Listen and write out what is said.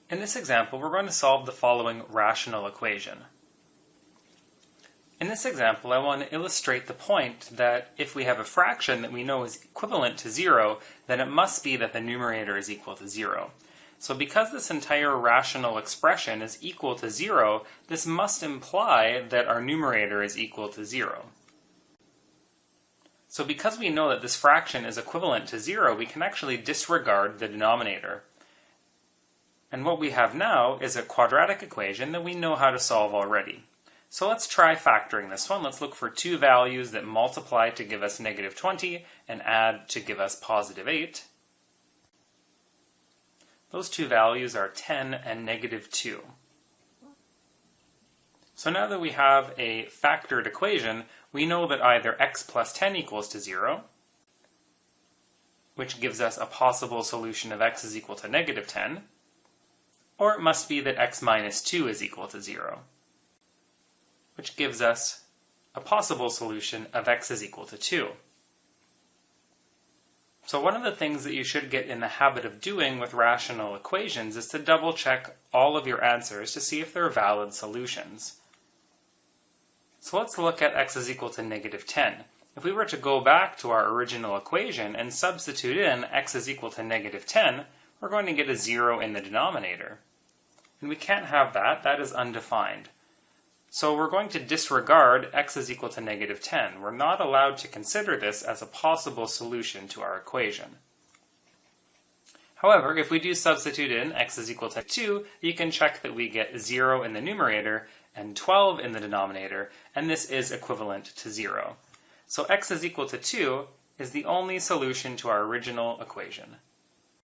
In this example, we're going to solve the following rational equation. In this example, I want to illustrate the point that if we have a fraction that we know is equivalent to 0, then it must be that the numerator is equal to 0. So because this entire rational expression is equal to 0, this must imply that our numerator is equal to 0. So because we know that this fraction is equivalent to 0, we can actually disregard the denominator. And what we have now is a quadratic equation that we know how to solve already. So let's try factoring this one. Let's look for two values that multiply to give us negative 20 and add to give us positive 8. Those two values are 10 and negative 2. So now that we have a factored equation, we know that either x plus 10 equals to 0, which gives us a possible solution of x is equal to negative 10, or it must be that x minus 2 is equal to 0, which gives us a possible solution of x is equal to 2. So one of the things that you should get in the habit of doing with rational equations is to double check all of your answers to see if they're valid solutions. So let's look at x is equal to negative 10. If we were to go back to our original equation and substitute in x is equal to negative 10, we're going to get a 0 in the denominator. And we can't have that, that is undefined. So we're going to disregard x is equal to negative 10. We're not allowed to consider this as a possible solution to our equation. However, if we do substitute in x is equal to 2, you can check that we get 0 in the numerator and 12 in the denominator, and this is equivalent to 0. So x is equal to 2 is the only solution to our original equation.